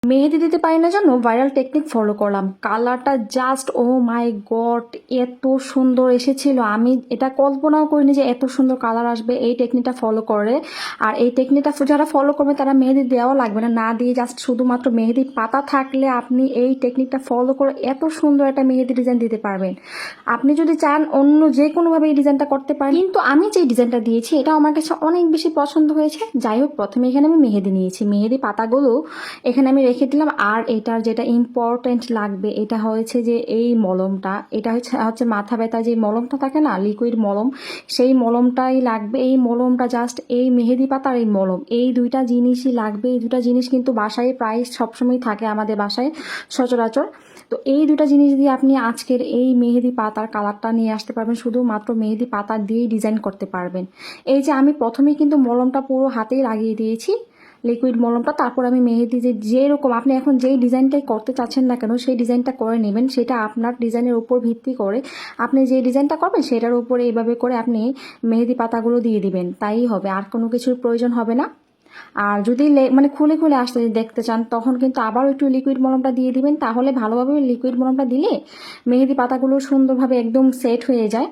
মেহেদি দিতে পারি না জন্য ভাইরাল টেকনিক ফলো করলাম। কালারটা জাস্ট ও মাই গড, এত সুন্দর এসেছিল। আমি এটা কল্পনাও করিনি যে এত সুন্দর কালার আসবে এই টেকনিকটা ফলো করে। আর এই টেকনিকটা যারা ফলো করবে তারা মেহেদি দেওয়া লাগবে না, না দিয়ে জাস্ট শুধুমাত্র মেহেদি পাতা থাকলে আপনি এই টেকনিকটা ফলো করে এত সুন্দর একটা মেহেদি ডিজাইন দিতে পারবেন। আপনি যদি চান অন্য যে কোনোভাবে এই ডিজাইনটা করতে পারেন, কিন্তু আমি যে ডিজাইনটা দিয়েছি এটা আমার কাছে অনেক বেশি পছন্দ হয়েছে। যাই হোক, প্রথমে এখানে আমি মেহেদি নিয়েছি, মেহেদি পাতাগুলো এখানে আমি রেখে দিলাম। আর এটার যেটা ইম্পর্টেন্ট লাগবে এটা হয়েছে যে এই মলমটা, এটা হচ্ছে মাথা ব্যথা যে মলমটা থাকে না, লিকুইড মলম, সেই মলমটাই লাগবে। এই মলমটা জাস্ট এই মেহেদি পাতার এই মলম, এই দুইটা জিনিসই লাগবে। এই দুটা জিনিস কিন্তু বাসায় প্রায় সবসময় থাকে আমাদের বাসায় সচরাচর। তো এই দুটা জিনিস দিয়ে আপনি আজকের এই মেহেদি পাতার কালারটা নিয়ে আসতে পারবেন, শুধুমাত্র মেহেদি পাতা দিয়েই ডিজাইন করতে পারবেন। এই যে আমি প্রথমেই কিন্তু মলমটা পুরো হাতেই লাগিয়ে দিয়েছি, লিকুইড মলমটা। তারপর আমি মেহেদি যেরকম আপনি এখন যেই ডিজাইনটাই করতে চাচ্ছেন না কেন সেই ডিজাইনটা করে নেবেন। সেটা আপনার ডিজাইনের উপর ভিত্তি করে আপনি যে ডিজাইনটা করবেন সেটার উপরে এইভাবে করে আপনি মেহেদি পাতাগুলো দিয়ে দিবেন, তাই হবে, আর কোনো কিছুর প্রয়োজন হবে না। আর যদি মানে খুলে খুলে আসতে দেখতে চান তখন কিন্তু আবার একটু লিকুইড মলমটা দিয়ে দিবেন, তাহলে ভালোভাবে লিকুইড মলমটা দিলে মেহেদি পাতাগুলো সুন্দরভাবে একদম সেট হয়ে যায়।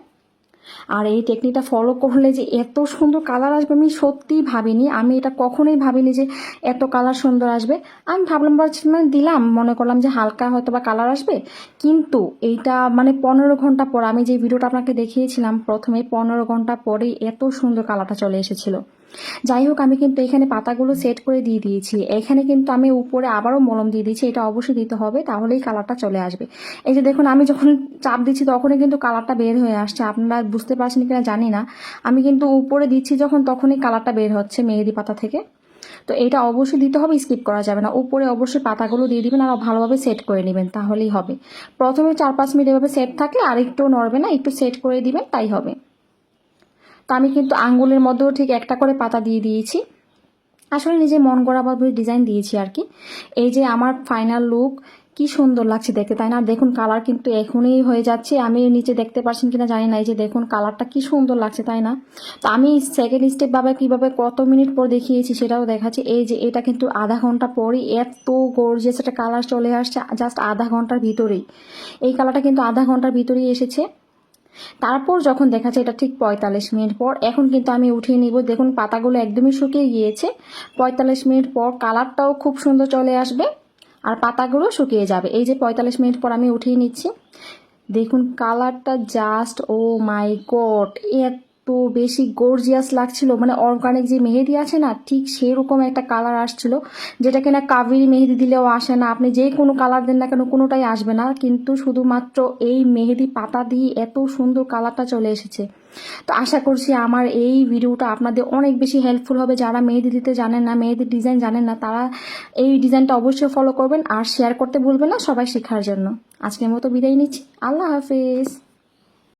আর এই টেকনিকটা ফলো করলে যে এত সুন্দর কালার আসবে আমি সত্যিই ভাবিনি। আমি এটা কখনোই ভাবিনি যে এত কালার সুন্দর আসবে। আমি ভাবলাম মানে দিলাম, মনে করলাম যে হালকা হয়তো বা কালার আসবে, কিন্তু এইটা মানে 15 ঘন্টা পর, আমি যে ভিডিওটা আপনাকে দেখিয়েছিলাম প্রথমে, 15 ঘন্টা পরেই এত সুন্দর কালারটা চলে এসেছিল। যাই হোক, আমি কিন্তু এখানে পাতাগুলো সেট করে দিয়ে দিয়েছি। এখানে কিন্তু আমি উপরে আবারও মলম দিয়ে দিয়েছি, এটা অবশ্যই দিতে হবে, তাহলেই কালারটা চলে আসবে। এই যে দেখুন, আমি যখন চাপ দিচ্ছি তখনই কিন্তু কালারটা বের হয়ে আসছে। আপনারা বুঝতে পারছেন কিনা জানি না, আমি কিন্তু উপরে দিচ্ছি যখন তখনই কালারটা বের হচ্ছে মেহেদি পাতা থেকে। তো এটা অবশ্যই দিতে হবে, স্কিপ করা যাবে না। উপরে অবশ্যই পাতাগুলো দিয়ে দিবেন আর ভালোভাবে সেট করে নেবেন, তাহলেই হবে। প্রথমে 4-5 মিনিট এভাবে সেট থাকলে আর একটু নড়বে না, একটু সেট করে দিবেন, তাই হবে। তো আমি কিন্তু আঙ্গুলের মধ্যেও ঠিক একটা করে পাতা দিয়ে দিয়েছি। আসলে নিজে মন গড়াভাবে ডিজাইন দিয়েছি আর কি। এই যে আমার ফাইনাল লুক, কি সুন্দর লাগছে দেখতে, তাই না? দেখুন কালার কিন্তু এখনই হয়ে যাচ্ছে। আমি নিচে দেখতে পাচ্ছেন কিনা জানি না, এই যে দেখুন কালারটা কি সুন্দর লাগছে, তাই না? তো আমি সেকেন্ড স্টেপ ভাবে কিভাবে কত মিনিট পর দেখিয়েছি সেটাও দেখাচ্ছি। এই যে এটা কিন্তু আধা ঘন্টা পরই এত গর্জিয়াস একটা কালার চলে আসছে, জাস্ট আধা ঘন্টার ভিতরেই। এই কালারটা কিন্তু আধা ঘন্টার ভিতরেই এসেছে। তারপর যখন দেখা যায় এটা ঠিক 45 মিনিট পর, এখন কিন্তু আমি উঠিয়ে নিব। দেখুন পাতাগুলো একদমই শুকিয়ে গিয়েছে। 45 মিনিট পর কালারটাও খুব সুন্দর চলে আসবে আর পাতাগুলো শুকিয়ে যাবে। এই যে 45 মিনিট পর আমি উঠিয়ে নিচ্ছি। দেখুন কালারটা জাস্ট ও মাই গড, এত বেশি গর্জিয়াস লাগছিল। মানে অর্গানিক যে মেহেদি আছে না, ঠিক সেরকম একটা কালার আসছিল, যেটা কিনা কাবেরি মেহেদি দিলেও আসে না। আপনি যে কোনো কালার দেন না কেন কোনোটাই আসবে না, কিন্তু শুধুমাত্র এই মেহেদি পাতা দিয়ে এত সুন্দর কালারটা চলে এসেছে। তো আশা করছি আমার এই ভিডিওটা আপনাদের অনেক বেশি হেল্পফুল হবে। যারা মেহেদি দিতে জানেন না, মেহেদির ডিজাইন জানেন না, তারা এই ডিজাইনটা অবশ্যই ফলো করবেন আর শেয়ার করতে ভুলবেন না সবাই শেখার জন্য। আজকের মতো বিদায় নিচ্ছি, আল্লাহ হাফেজ।